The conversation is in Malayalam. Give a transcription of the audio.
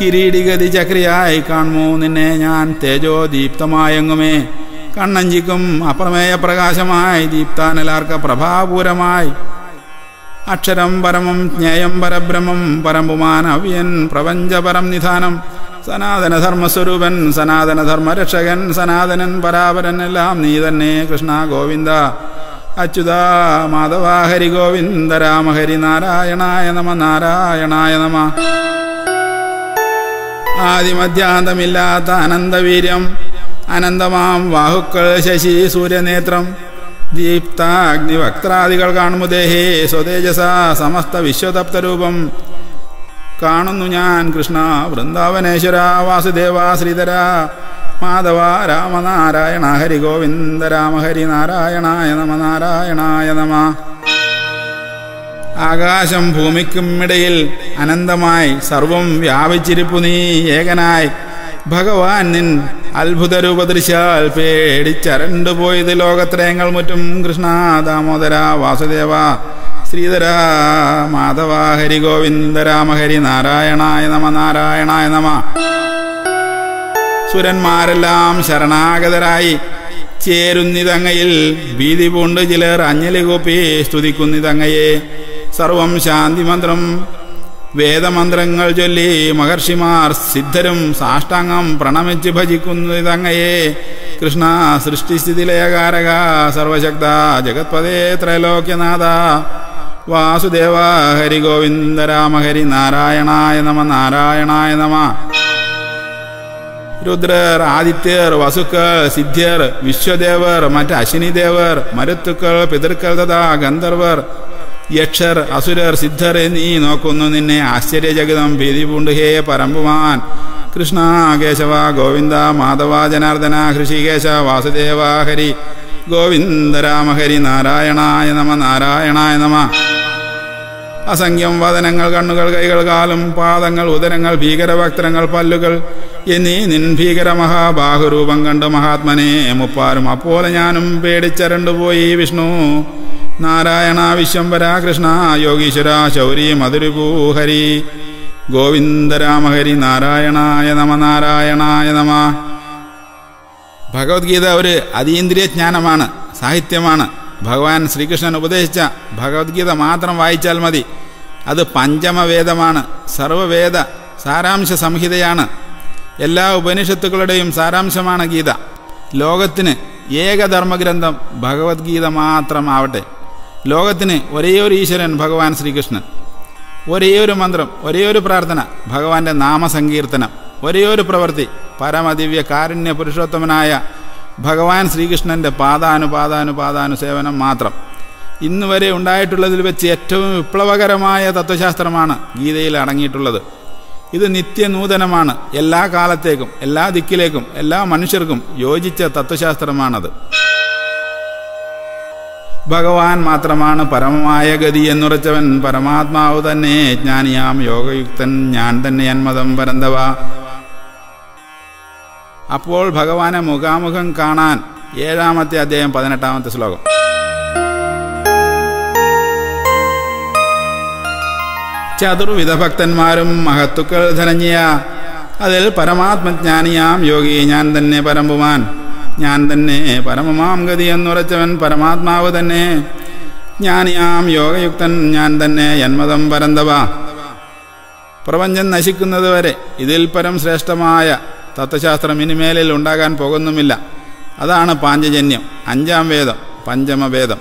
കിരീടിഗതി ചക്രിയായി കാണുമോ നിന്നെ ഞാൻ തേജോദീപ്തമായെങ്ങുമേ കണ്ണഞ്ചിക്കും അപ്രമേയ പ്രകാശമായി ദീപ്താനലാർക്ക പ്രഭാപൂരമായി അക്ഷരം പരമം ജ്ഞേയം പരബ്രഹ്മം പരമ്പുമാൻ അവ്യൻ പ്രപഞ്ചപരം നിധാനം സനാതന ധർമ്മസ്വരൂപൻ സനാതന ധർമ്മരക്ഷകൻ സനാതനൻ പരാപരൻ എല്ലാം നീ തന്നെ കൃഷ്ണ ഗോവിന്ദ അച്യുത മാധവ ഹരി ഗോവിന്ദ രാമ ഹരി നാരായണായ നമ നാരായണായ നമ. ആദിമധ്യാന്തമില്ലാത്ത അനന്തവീര്യം അനന്തമാം വാഹുക്കൾ ശശി സൂര്യനേത്രം ദീപ്താഗ്നിവക്ത്രാദികൾ കാണുമുദേഹേ സ്വതേജസ സമസ്ത വിശ്വതപ്തരൂപം കാണുന്നു ഞാൻ കൃഷ്ണ വൃന്ദാവനേശ്വര വാസുദേവ ശ്രീധര മാധവ രാമനാരായണ ഹരി ഗോവിന്ദ രാമ ഹരി നാരായണായ നമ നാരായണായ നമ. ആകാശം ഭൂമിക്കും ഇടയിൽ അനന്തമായി സർവം വ്യാപിച്ചിരിപ്പു നീ ഏകനായി ഭഗവാൻ നിൻ അത്ഭുത രൂപദൃശ്യാൽ പേടിച്ചരണ്ടുപോയത് ലോകത്രയങ്ങൾ മുറ്റും കൃഷ്ണ ദാമോദര വാസുദേവ ശ്രീധര മാധവ ഹരി ഗോവിന്ദ രാമ ഹരി നാരായണായ നമ നാരായണായ നമ. സുരന്മാരെല്ലാം ശരണാഗതരായി ചേരുന്നിതങ്ങയിൽ ഭീതി പൂണ്ട് ചിലർ അഞ്ഞലി കൂപ്പി സ്തുതിക്കുന്നിതങ്ങയെ സർവം ശാന്തിമന്ത്രം വേദമന്ത്രങ്ങൾ ചൊല്ലി മഹർഷിമാർ സിദ്ധരും സാഷ്ടാംഗം പ്രണമിച്ച് ഭജിക്കുന്നിതങ്ങയെ കൃഷ്ണ സൃഷ്ടിസ്ഥിതിലയകാരക സർവശക്ത ജഗത്പദേ ത്രൈലോക്യനാഥ വാസുദേവ ഹരി ഗോവിന്ദ രാമ ഹരി നാരായണായ നമ നാരായണായ നമ. രുദ്രർ ആദിത്യർ വസുക്കൾ സിദ്ധ്യർ വിശ്വദേവർ മറ്റ് അശ്വിനിദേവർ മരുത്തുക്കൾ പിതൃക്കൾ തഥാ ഗന്ധർവർ യക്ഷർ അസുരർ സിദ്ധർ എന്നീ നോക്കുന്നു നിന്നെ ആശ്ചര്യചകിതം ഭീതി പൂണ്ട് ഹേ പരമ്പുമാൻ കൃഷ്ണ കേശവ ഗോവിന്ദ മാധവ ജനാർദ്ദന ഹൃഷികേശ വാസുദേവ ഹരി ഗോവിന്ദ രാമ ഹരി നാരായണായ നമ നാരായണായ നമ. അസംഖ്യം വദനങ്ങൾ കണ്ണുകൾ കൈകൾ കാലും പാദങ്ങൾ ഉദരങ്ങൾ ഭീകരവക്ത്രങ്ങൾ പല്ലുകൾ എന്നീ നിൻ ഭീകര മഹാബാഹുരൂപം കണ്ട് മഹാത്മനെ മുപ്പാരും അപ്പോലെ ഞാനും പേടിച്ചരണ്ടുപോയി വിഷ്ണു നാരായണ വിശ്വംഭര കൃഷ്ണ യോഗീശ്വര ശൗരി മധുരഭൂ ഹരി ഗോവിന്ദ രാമ ഹരി നാരായണായ നമ നാരായണായ നമ. ഭഗവത്ഗീത ഒരു അതീന്ദ്രിയ ജ്ഞാനമാണ്, സാഹിത്യമാണ്. ഭഗവാൻ ശ്രീകൃഷ്ണൻ ഉപദേശിച്ച ഭഗവത്ഗീത മാത്രം വായിച്ചാൽ മതി. അത് പഞ്ചമവേദമാണ്, സർവവേദ സാരാംശ സംഹിതയാണ്. എല്ലാ ഉപനിഷത്തുക്കളുടെയും സാരാംശമാണ് ഗീത. ലോകത്തിന് ഏകധർമ്മഗ്രന്ഥം ഭഗവത്ഗീത മാത്രമാവട്ടെ. ലോകത്തിന് ഒരേയൊരു ഈശ്വരൻ ഭഗവാൻ ശ്രീകൃഷ്ണൻ, ഒരേയൊരു മന്ത്രം, ഒരേയൊരു പ്രാർത്ഥന ഭഗവാന്റെ നാമസങ്കീർത്തനം, ഒരേയൊരു പ്രവൃത്തി പരമദിവ്യ കാരുണ്യ പുരുഷോത്തമനായ ഭഗവാൻ ശ്രീകൃഷ്ണന്റെ പാദാനുസേവനം മാത്രം. ഇന്നുവരെ ഉണ്ടായിട്ടുള്ളതിൽ വെച്ച് ഏറ്റവും വിപ്ലവകരമായ തത്വശാസ്ത്രമാണ് ഗീതയിൽ അടങ്ങിയിട്ടുള്ളത്. ഇത് നിത്യനൂതനമാണ്. എല്ലാ കാലത്തേക്കും എല്ലാ ദിക്കിലേക്കും എല്ലാ മനുഷ്യർക്കും യോജിച്ച തത്വശാസ്ത്രമാണത്. ഭഗവാൻ മാത്രമാണ് പരമമായ ഗതി എന്നുറച്ചവൻ പരമാത്മാവ് തന്നെ ജ്ഞാനിയാം യോഗയുക്തൻ ഞാൻ തന്നെ അന്മതം പരന്തവ. അപ്പോൾ ഭഗവാനെ മുഖാമുഖം കാണാൻ 7-ാമത്തെ അധ്യായം 18-ാമത്തെ ശ്ലോകം. ചതുർവിധ ഭക്തന്മാരും മഹത്തുക്കൾ ധനഞ്ജയ അതിൽ പരമാത്മജ്ഞാനിയാം യോഗി ഞാൻ തന്നെ പരമ്പുമാൻ ഞാൻ തന്നെ പരമമാം ഗതി എന്നുറച്ചവൻ പരമാത്മാവ് തന്നെ ജ്ഞാനിയാം യോഗയുക്തൻ ഞാൻ തന്നെ യന്മതം പരന്തവ. പ്രപഞ്ചം നശിക്കുന്നത് വരെ ഇതിൽ പരം ശ്രേഷ്ഠമായ തത്വശാസ്ത്രം ഇനിമേലിൽ ഉണ്ടാകാൻ പോകുന്നുമില്ല. അതാണ് പാഞ്ചജന്യം, 5-ാം വേദം, പഞ്ചമവേദം.